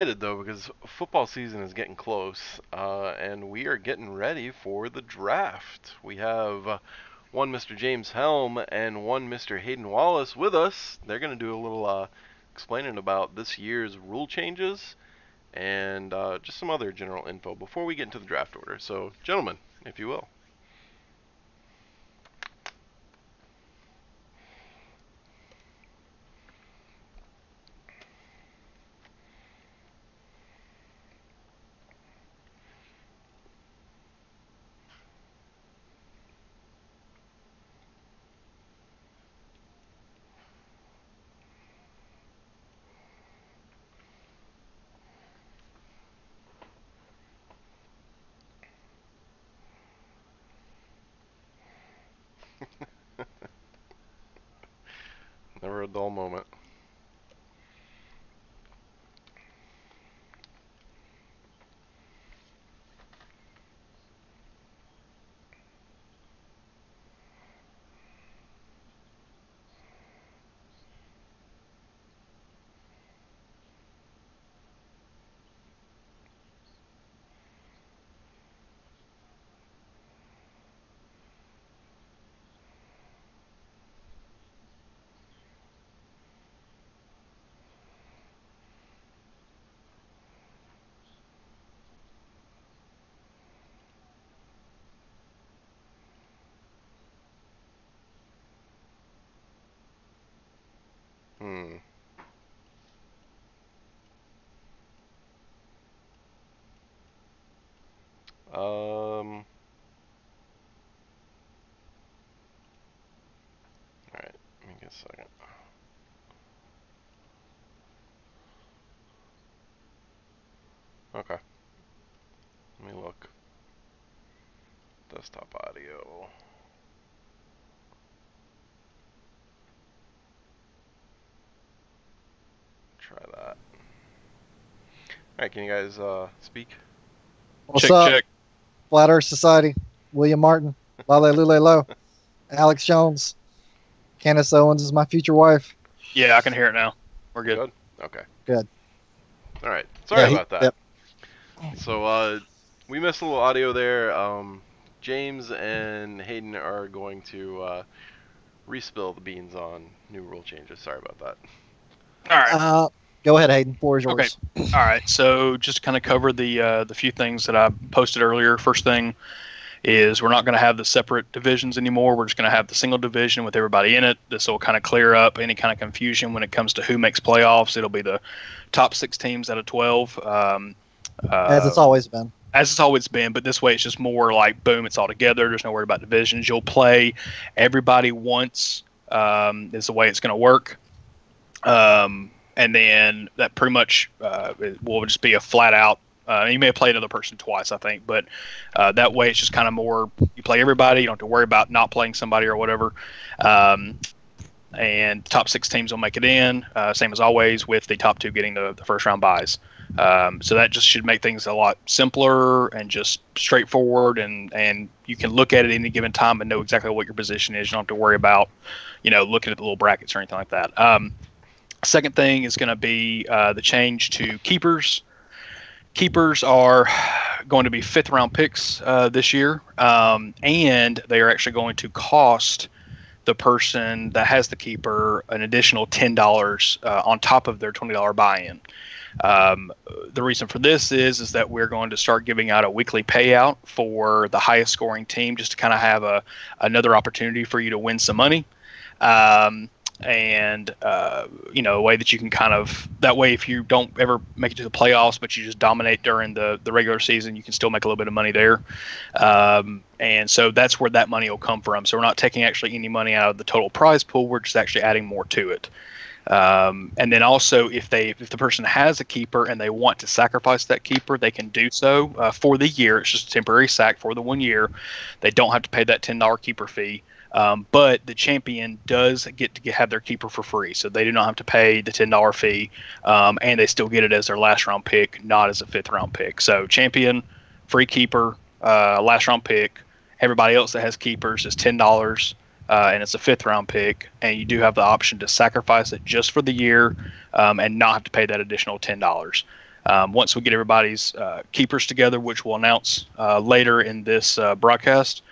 Excited though because football season is getting close, and we are getting ready for the draft. We have one Mr. James Helm and one Mr. Hayden Wallace with us. They're going to do a little explaining about this year's rule changes and just some other general info before we get into the draft order. So, gentlemen, if you will. Never a dull moment. Hmm. All right. Let me get a second. Okay. Let me look. Desktop audio. Try that. All right. Can you guys speak? What's Check, up, check. Flat Earth Society? William Martin, Lale Lule Lo, Alex Jones, Candace Owens is my future wife. Yeah, I can hear it now. We're good. Good. Okay. Good. All right. Sorry about that. Yep. So we missed a little audio there. James and Hayden are going to respill the beans on new rule changes. Sorry about that. All right. Go ahead, Hayden. Floor is Okay. yours. All right. So just to kind of cover the few things that I posted earlier. First thing is we're not going to have the separate divisions anymore. We're just going to have the single division with everybody in it. This will kind of clear up any kind of confusion when it comes to who makes playoffs. It'll be the top 6 teams out of 12. As it's always been. As it's always been, but this way it's just more like boom, it's all together. There's no worry about divisions. You'll play everybody once. Is the way it's going to work. And then that pretty much it will just be a flat out. You may have played another person twice, I think, but that way it's just kind of more you play everybody. You don't have to worry about not playing somebody or whatever. And top 6 teams will make it in, same as always, with the top 2 getting the first round buys. So that just should make things a lot simpler and just straightforward, and you can look at it at any given time and know exactly what your position is. You don't have to worry about, looking at the little brackets or anything like that. Second thing is going to be the change to keepers. Keepers are going to be 5th-round picks this year, and they are actually going to cost the person that has the keeper an additional $10 on top of their $20 buy-in. The reason for this is that we're going to start giving out a weekly payout for the highest scoring team, just to kind of have another opportunity for you to win some money. And a way that you can kind of that way, if you don't ever make it to the playoffs but you just dominate during the regular season, you can still make a little bit of money there. And so that's where that money will come from. So we're not taking actually any money out of the total prize pool. We're just actually adding more to it. And then also, if the person has a keeper and they want to sacrifice that keeper, they can do so for the year. It's just a temporary sack for the 1 year. They don't have to pay that $10 keeper fee. But the champion does get to have their keeper for free, so they do not have to pay the $10 fee, and they still get it as their last round pick, not as a 5th-round pick. So champion, free keeper, last round pick. Everybody else that has keepers is $10, and it's a 5th-round pick, and you do have the option to sacrifice it just for the year and not have to pay that additional $10. Once we get everybody's keepers together, which we'll announce later in this broadcast,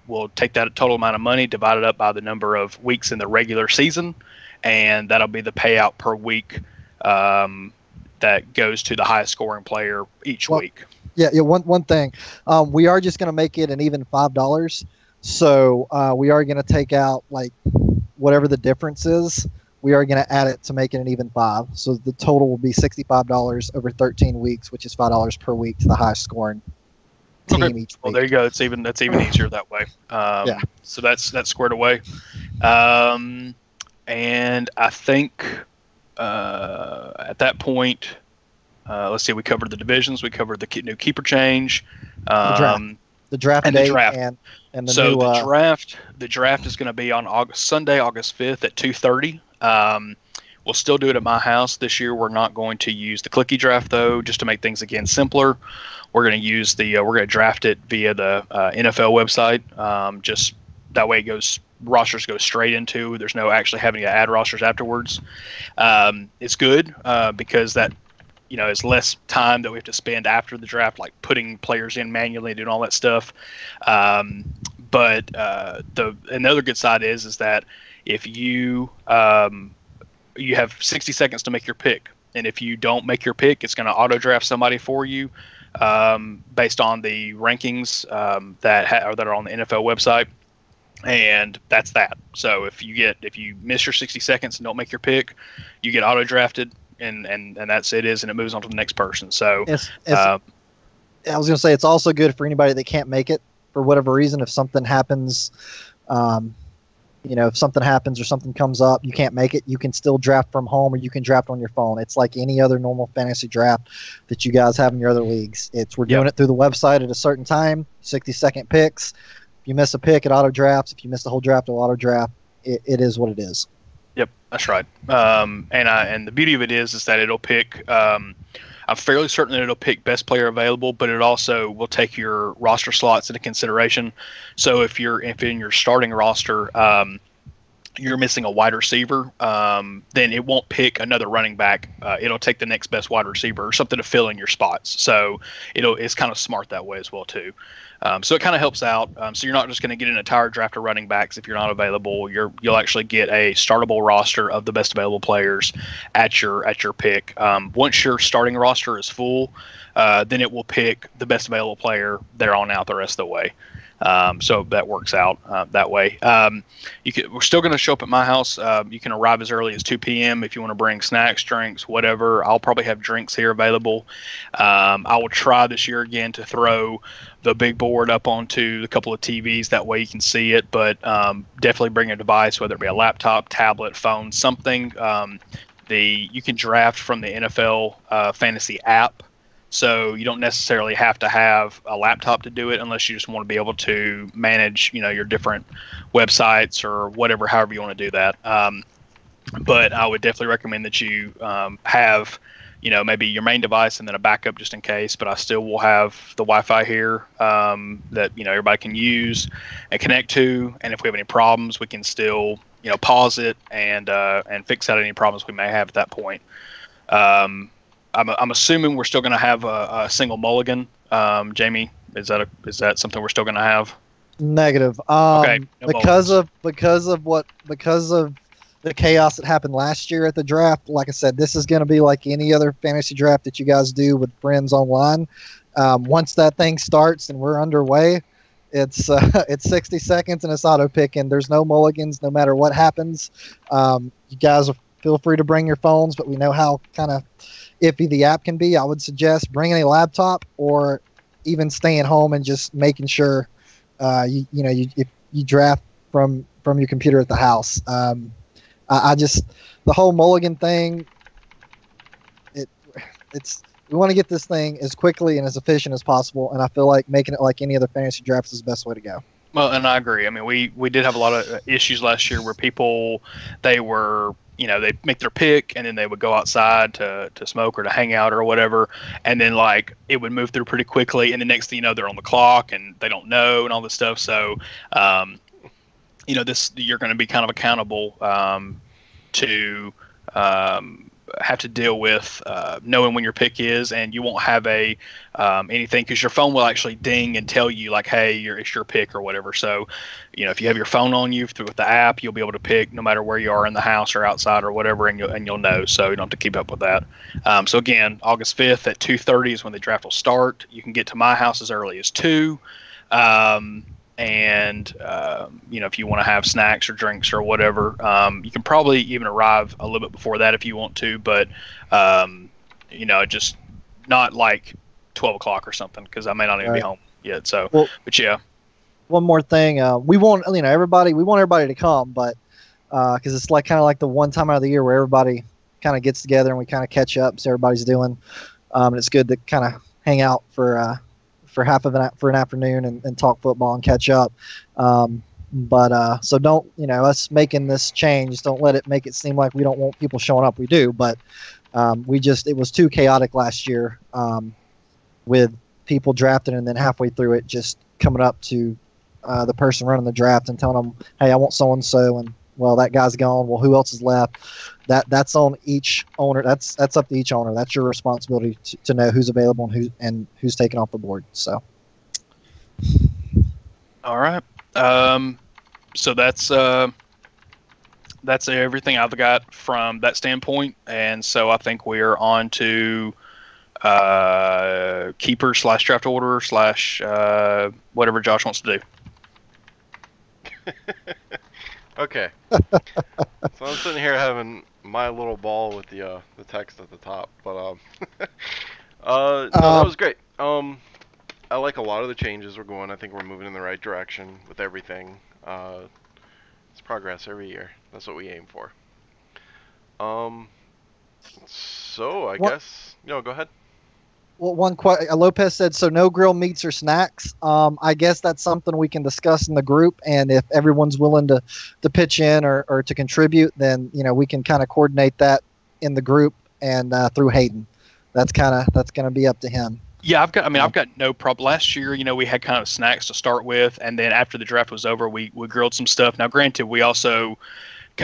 we'll take that total amount of money, divide it up by the number of weeks in the regular season, and that'll be the payout per week that goes to the highest scoring player each week. Yeah. One thing, we are just going to make it an even $5. So we are going to take out like whatever the difference is. We are going to add it to make it an even $5. So the total will be $65 over 13 weeks, which is $5 per week to the highest scoring team each week. Well, there you go. That's even easier that way. Yeah. So that's squared away. And I think at that point, let's see, we covered the divisions, we covered the new keeper change, the draft and date the draft. And the so new, the draft is going to be on Sunday, August 5th at 2:30. We'll still do it at my house this year. We're not going to use the clicky draft though, just to make things again simpler. We're going to use we're going to draft it via the NFL website. Just that way, rosters go straight into. There's no actually having to add rosters afterwards. It's good because that it's less time that we have to spend after the draft, like putting players in manually, doing all that stuff. But another good side is that if you you have 60 seconds to make your pick, and if you don't make your pick, it's going to auto draft somebody for you based on the rankings that are on the NFL website. And that's that. So if you miss your 60 seconds and don't make your pick, you get auto drafted, and that's it, and it moves on to the next person. So I was going to say, it's also good for anybody that can't make it for whatever reason. If something happens, if something happens or something comes up, you can't make it, you can still draft from home, or you can draft on your phone. It's like any other normal fantasy draft that you guys have in your other leagues. We're doing it through the website at a certain time, 60-second picks. If you miss a pick, it auto drafts. If you miss the whole draft, it'll auto draft. It is what it is. Yep, that's right. And the beauty of it is that it'll pick. I'm fairly certain that it'll pick best player available, but it also will take your roster slots into consideration. So if in your starting roster, you're missing a wide receiver, then it won't pick another running back. It'll take the next best wide receiver or something to fill in your spots. So it's kind of smart that way as well too. So it kind of helps out. So you're not just going to get an entire draft of running backs if you're not available. You'll actually get a startable roster of the best available players at your pick. Once your starting roster is full, then it will pick the best available player there on out the rest of the way. So that works out that way. We're still going to show up at my house. You can arrive as early as 2 p.m. if you want to bring snacks, drinks, whatever. I'll probably have drinks here available. I will try this year again to throw the big board up onto a couple of TVs. That way you can see it, but definitely bring a device, whether it be a laptop, tablet, phone, something. You can draft from the NFL fantasy app. So you don't necessarily have to have a laptop to do it unless you just want to be able to manage, your different websites or whatever, however you want to do that. But I would definitely recommend that you have, maybe your main device and then a backup just in case. But I still will have the Wi-Fi here that, everybody can use and connect to. And if we have any problems, we can still, pause it and fix out any problems we may have at that point. I'm assuming we're still going to have a single mulligan. Jamie, is that something we're still going to have? Negative. Okay. Because of the chaos that happened last year at the draft. Like I said, this is going to be like any other fantasy draft that you guys do with friends online. Once that thing starts and we're underway, it's 60 seconds and it's auto picking. There's no mulligans, no matter what happens. You guys feel free to bring your phones, but we know how kind of iffy the app can be. I would suggest bringing a laptop or even staying home and just making sure if you draft from your computer at the house. I just, the whole mulligan thing, we want to get this thing as quickly and as efficient as possible, and I feel like making it like any other fantasy draft is the best way to go. Well, and I agree. I mean, we did have a lot of issues last year where people, they were, they'd make their pick and then they would go outside to smoke or to hang out or whatever. And then it would move through pretty quickly. And the next thing you know, they're on the clock and they don't know and all this stuff. So, you're going to be kind of accountable to have to deal with knowing when your pick is, and you won't have a anything, because your phone will actually ding and tell you like, hey, it's your pick or whatever. So, if you have your phone on you with the app, you'll be able to pick no matter where you are in the house or outside or whatever, and you'll know. So you don't have to keep up with that. So again, August 5th at 2:30 is when the draft will start. You can get to my house as early as 2. And if you want to have snacks or drinks or whatever, you can probably even arrive a little bit before that if you want to, but just not like 12 o'clock or something, because I may not even be home yet. So, but yeah. One more thing, we want everybody to come, but because it's kind of like the one time out of the year where everybody kind of gets together and we kind of catch up, so everybody's doing, and it's good to kind of hang out for an afternoon and talk football and catch up. So don't, us making this change, don't let it make it seem like we don't want people showing up. We do, but it was too chaotic last year with people drafting and then halfway through it just coming up to the person running the draft and telling them, hey, I want so-and-so, and well, that guy's gone. Well, who else is left? That's on each owner. That's up to each owner. That's your responsibility to know who's available and who's taken off the board. So, all right. So that's everything I've got from that standpoint, and so I think we're on to keeper / draft order / whatever Josh wants to do. Okay. So I'm sitting here having my little ball with the text at the top, but no, that was great. I like a lot of the changes we're going. I think we're moving in the right direction with everything. It's progress every year. That's what we aim for. So I guess go ahead. Well, Lopez said, so no grill meats or snacks. I guess that's something we can discuss in the group, and if everyone's willing to pitch in or to contribute, then we can kind of coordinate that in the group and through Hayden. That's going to be up to him. Yeah, I've got no problem. Last year, we had kind of snacks to start with, and then after the draft was over, we grilled some stuff. Now, granted, we also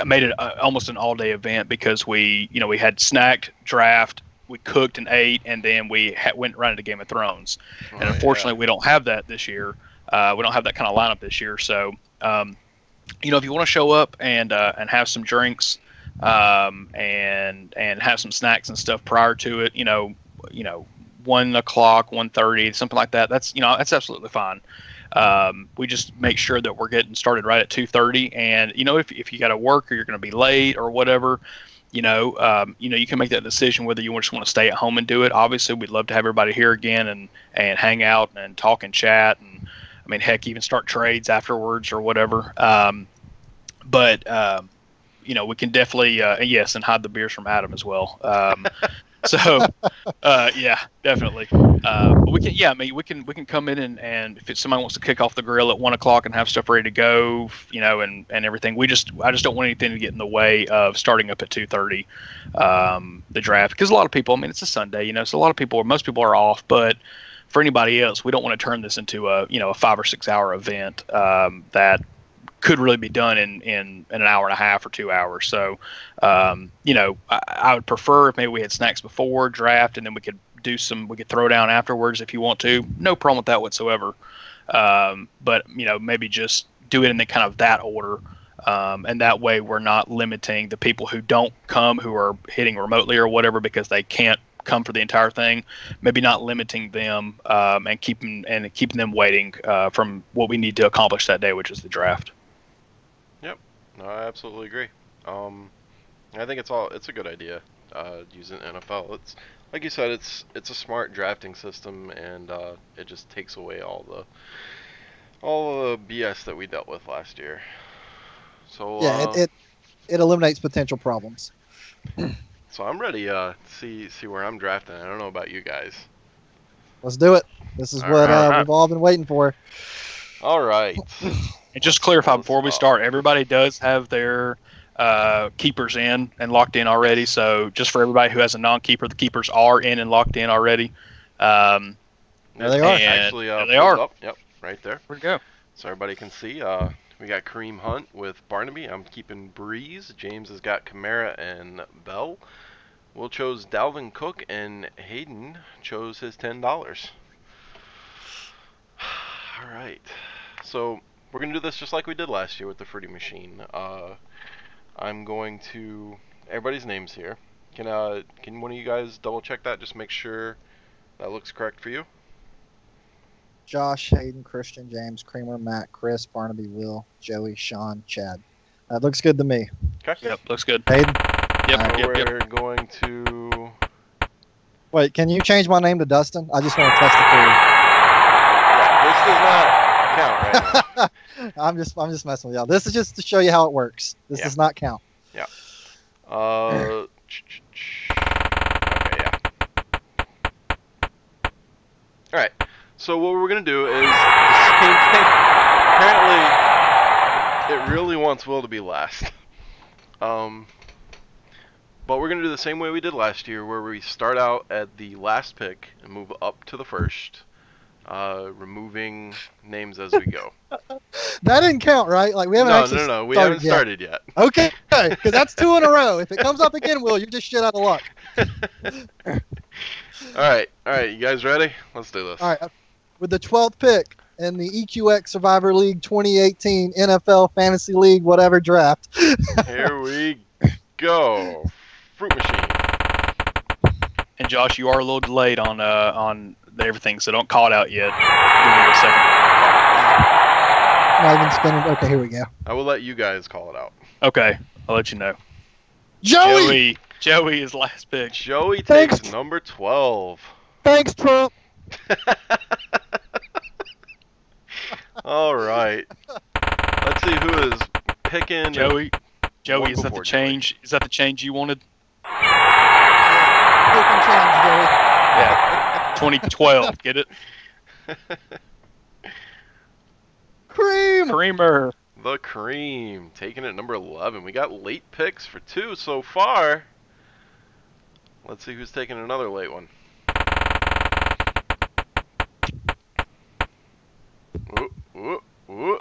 made it almost an all-day event because we had snacked, draft, we cooked and ate, and then we went right into Game of Thrones. And unfortunately, we don't have that this year. We don't have that kind of lineup this year. So, if you want to show up and have some drinks, and have some snacks and stuff prior to it, 1 o'clock, 1:30, something like that. That's absolutely fine. We just make sure that we're getting started right at 2:30, and if you got to work or you're going to be late or whatever, you can make that decision whether you just want to stay at home and do it. Obviously, we'd love to have everybody here again and hang out and talk and chat, and heck, even start trades afterwards or whatever. But we can definitely yes, and hide the beers from Adam as well. So, yeah, definitely. But we can, we can come in and if somebody wants to kick off the grill at 1 o'clock and have stuff ready to go, and everything. I just don't want anything to get in the way of starting up at 2:30, the draft, because a lot of people, it's a Sunday, so most people are off, but for anybody else, we don't want to turn this into a 5 or 6 hour event, that could really be done in an hour and a half or 2 hours. So, I would prefer if maybe we had snacks before draft, and then we could throw down afterwards if you want to. No problem with that whatsoever. But maybe just do it in the kind of that order. And that way we're not limiting the people who don't come, who are hitting remotely or whatever, because they can't come for the entire thing. Maybe not limiting them, and keeping them waiting, from what we need to accomplish that day, which is the draft. No, I absolutely agree. I think it's a good idea, using NFL. It's like you said, it's a smart drafting system, and it just takes away all the BS that we dealt with last year. So yeah, it eliminates potential problems. So I'm ready to see where I'm drafting. I don't know about you guys. Let's do it. This is what we've all been waiting for. All right. And just clarify before we start, everybody does have their keepers in and locked in already. So just for everybody who has a non-keeper, the keepers are in and locked in already. There they are. Actually, they are. Up. Yep, right there. Where'd it go? So everybody can see. We got Kareem Hunt with Barnaby. I'm keeping Breeze. James has got Kamara and Bell. Will chose Dalvin Cook, and Hayden chose his $10. All right. So we're gonna do this just like we did last year with the Fruity Machine. I'm going to everybody's names here. Can one of you guys double check that? Just make sure that looks correct for you. Josh, Hayden, Christian, James, Creamer, Matt, Chris, Barnaby, Will, Joey, Sean, Chad. That looks good to me. Okay. Yep, looks good. Hayden? Yep, All right. yep, We're yep. going to. Wait, can you change my name to Dustin? I just want to test the Yeah, this does not count right now. theory. I'm just messing with y'all. This is just to show you how it works. This Yeah. does not count. Okay, yeah. All right. So what we're gonna do is the same thing. Apparently, it really wants Will to be last. But we're gonna do the same way we did last year, where we start out at the last pick and move up to the first, removing names as we go. That didn't count, right? Like we haven't actually No. We started haven't yet. started yet. Okay, because that's 2 in a row. If it comes up again, Will, you're just shit out of luck. All right. You guys ready? Let's do this. All right, with the 12th pick in the EQX Survivor League 2018 NFL Fantasy League whatever draft. Here we go. Fruit Machine. And Josh, you are a little delayed on the everything, so don't call it out yet. Give me a second. Not even spinning. Okay, here we go. I will let you guys call it out. Okay, I'll let you know. Joey! Joey is last pick. Joey Thanks. takes number 12. Thanks, Trump. All right. Let's see who is picking. Joey, One is that before the change? Is that the change you wanted? Pick and change, Joey. Yeah. 2012. Get it? Cream! Creamer. The Cream taking it number 11. We got late picks for 2 so far. Let's see who's taking another late one. Ooh.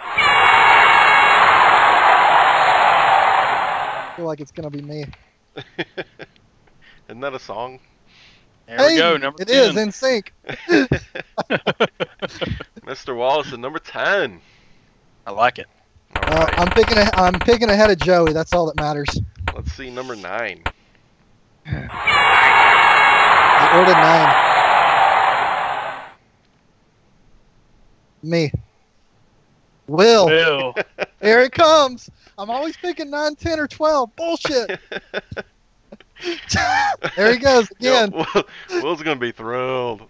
I feel like it's going to be me. Isn't that a song? There we go. Number It 10. is in sync. Mr. Wallace at number 10. I like it. All right. I'm picking ahead of Joey. That's all that matters. Let's see number 9. I ordered 9. Me. Will. Will. Here it comes. I'm always picking 9, 10, or 12. Bullshit. There he goes again. Will's gonna be thrilled.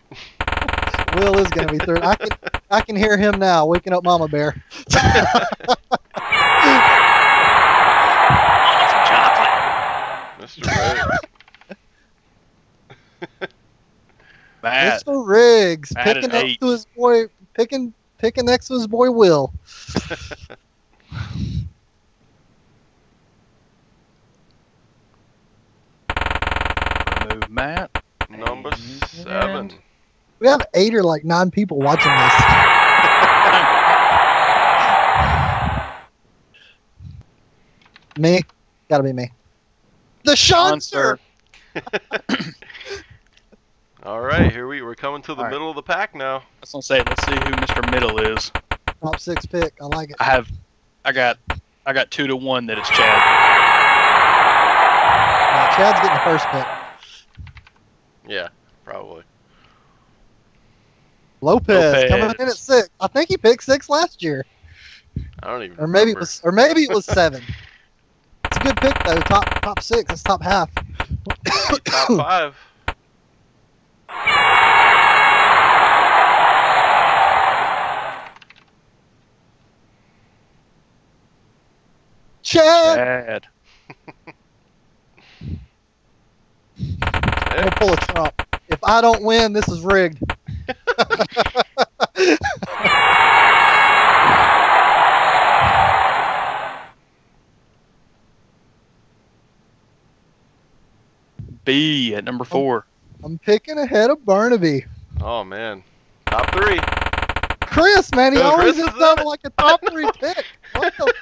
Will is going to be third. I can hear him now, waking up Mama Bear. Mr. Ray. Matt. Mr. Riggs Matt picking at up 8. to his boy, picking next to his boy Will. Remove Matt. Number And- 7. We have 8 or like 9 people watching this. Me, gotta be me. The Shonster. All right, here we're coming to the All right. middle of the pack now. I was gonna say, let's see who Mr. Middle is. Top 6 pick. I like it. I got 2 to 1 that it's Chad. Chad's getting the first pick. Yeah, probably. Lopez coming in at 6. I think he picked 6 last year, I don't even or maybe remember. it was 7. It's a good pick though. Top 6. That's top half. Top 5. Chad. Chad. I'm gonna pull a Trump. If I don't win, this is rigged. B at number 4. I'm picking ahead of Barnaby. Oh man, top 3. Chris, man, he Oh, always Chris ends is up in it. like a top 3 pick. What the?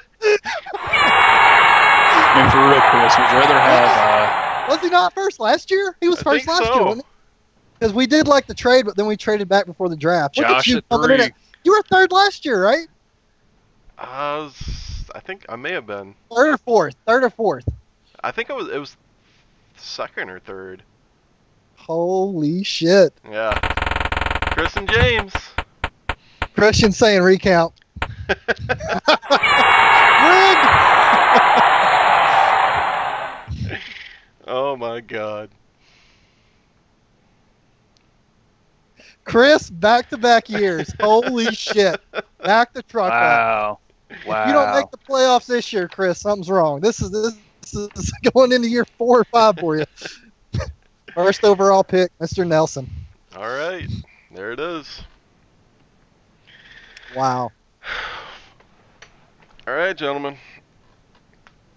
I mean, for real, Chris, would you rather have Was he not first last year? He was I first think last so. year, wasn't he? Because we did like the trade, but then we traded back before the draft. Look Josh at you at coming in 3. at- You were third last year, right? I think I may have been. Third or fourth? Third or fourth? I think it was second or third. Holy shit. Yeah. Chris and James. Christian saying recount. Rigged! Oh my god. Chris, back-to-back years. Holy shit. Back the truck up. Wow. If you don't make the playoffs this year, Chris, something's wrong. This is going into year 4 or 5 for you. First overall pick, Mr. Nelson. All right. There it is. Wow. All right, gentlemen.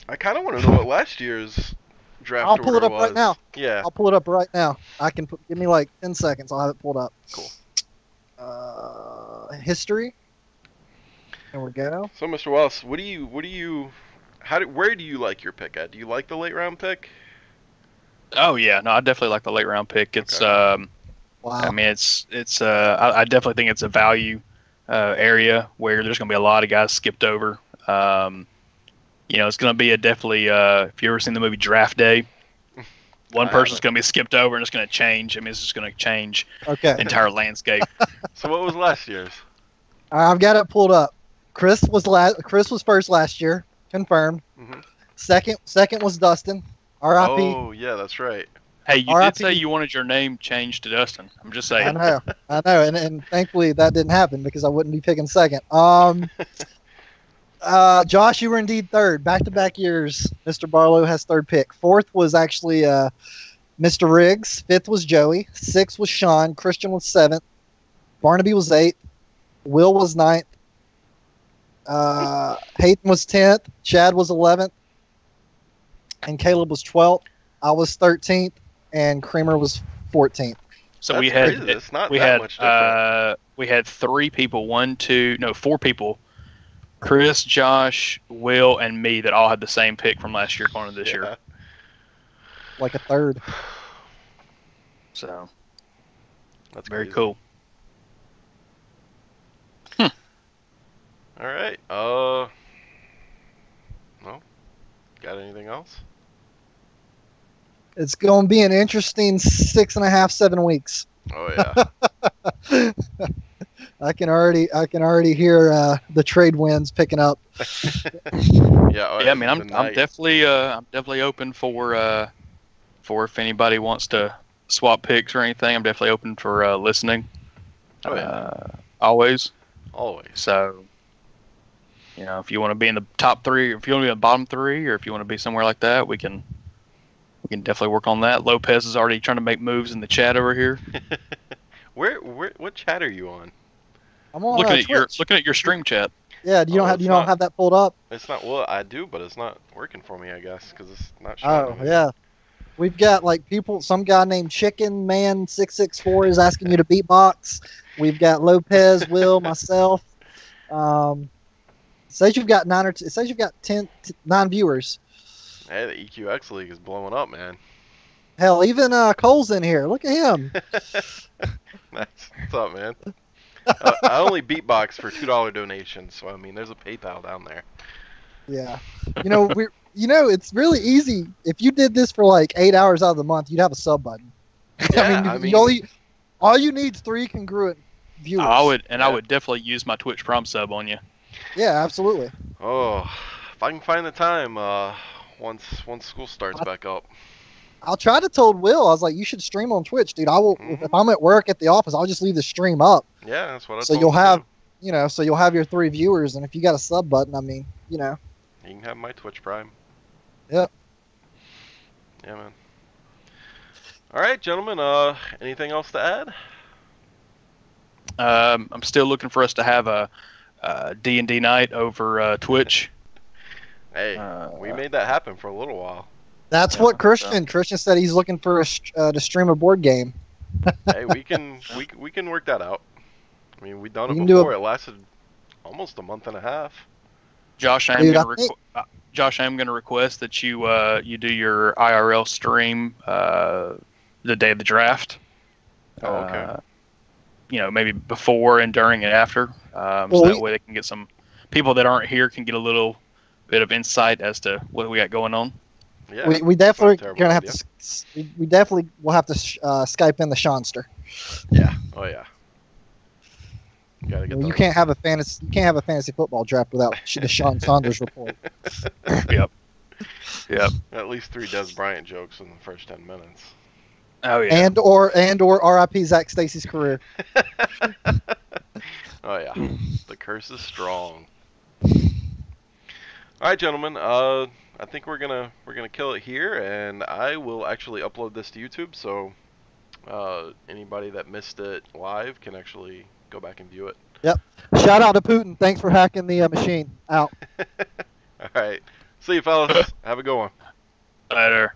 I kind of want to know what last year's draft I'll pull order it up was. right now. Yeah. I'll pull it up right now. Give me like 10 seconds. I'll have it pulled up. Cool. History. There we go. So, Mr. Wallace, where do you like your pick at? Do you like the late round pick? Oh yeah, no, I definitely like the late round pick. It's Wow. I mean, I definitely think it's a value area where there's going to be a lot of guys skipped over. It's going to be definitely, if you ever seen the movie Draft Day, one person's going to be skipped over and it's going to change. I mean, it's just going to change Okay. the entire landscape. So, what was last year's? I've got it pulled up. Chris was first last year, confirmed. Mhm. Second was Dustin. R.I.P. Oh, yeah, that's right. Hey, you RIP. did say you wanted your name changed to Dustin. I'm just saying. I know, and thankfully that didn't happen because I wouldn't be picking second. Josh, you were indeed third, back-to-back years. Mr. Barlow has third pick. Fourth was actually Mr. Riggs. Fifth was Joey. Sixth was Sean. Christian was seventh. Barnaby was eighth. Will was ninth. Hayden was 10th. Chad was 11th. And Caleb was 12th. I was 13th. And Creamer was 14th. So That's we had crazy. It's not we that had much different. we had 3 people, 4 people. Chris, Josh, Will, and me that all had the same pick from last year going into this year. Like a third. So That's very crazy. cool. All right. No. Got anything else? It's going to be an interesting 6.5, 7 weeks. Oh yeah. I can already hear the trade winds picking up. Yeah. Yeah, I mean, I'm definitely open for if anybody wants to swap picks or anything. I'm definitely open for listening. Oh, yeah. Always. Always. So, if you want to be in the top 3, if you want to be in the bottom 3, or if you want to be somewhere like that, we can definitely work on that. Lopez is already trying to make moves in the chat over here. What chat are you on? I'm on Looking at your stream chat. Yeah, you don't have that pulled up? It's not. Well, I do, but it's not working for me. I guess because it's not showing. Oh yeah, we've got like people. Some guy named Chicken Man 664 is asking you to beatbox. We've got Lopez, Will, myself. It says you've got 9 or it says you've got 9 viewers. Hey, the EQX League is blowing up, man. Hell, even Cole's in here. Look at him. Nice. What's up, man? I only beatbox for $2 donations, so I mean, there's a PayPal down there. Yeah, it's really easy. If you did this for like 8 hours out of the month, you'd have a sub button. Yeah, all you need is 3 congruent viewers. I would definitely use my Twitch Prime sub on you. Yeah, absolutely. Oh, if I can find the time, once school starts back up. I'll try to told Will. I was like, you should stream on Twitch, dude. I will. Mhm. If I'm at work at the office, I'll just leave the stream up. Yeah, that's what I So told you'll him have, too. so you'll have your 3 viewers, and if you got a sub button, I mean, You can have my Twitch Prime. Yep. Yeah, man. All right, gentlemen. Anything else to add? I'm still looking for us to have a D&D night over Twitch. Hey, we made that happen for a little while. That's Yeah, what Christian said. He's looking for to stream a board game. Hey, we can work that out. I mean, we done We it can do before. It lasted almost a month and a half. Josh, Dude, Josh, I'm going to request that you do your IRL stream the day of the draft. Oh, okay. Maybe before and during and after, so that way they can get some people that aren't here can get a little bit of insight as to what we got going on. Yeah, we definitely not a terrible gonna have idea. to. We definitely will have to Skype in the Seanster. Yeah. Oh yeah. You gotta get You those. can't have a fantasy football draft without the Sean Saunders report. Yep. At least 3 Des Bryant jokes in the first 10 minutes. Oh yeah. And or RIP Zach Stacy's career. Oh yeah. The curse is strong. All right, gentlemen. I think we're gonna kill it here, and I will actually upload this to YouTube, so anybody that missed it live can actually go back and view it. Yep. Shout out to Putin. Thanks for hacking the machine. Out. All right. See you, fellas. Have a good one. Later.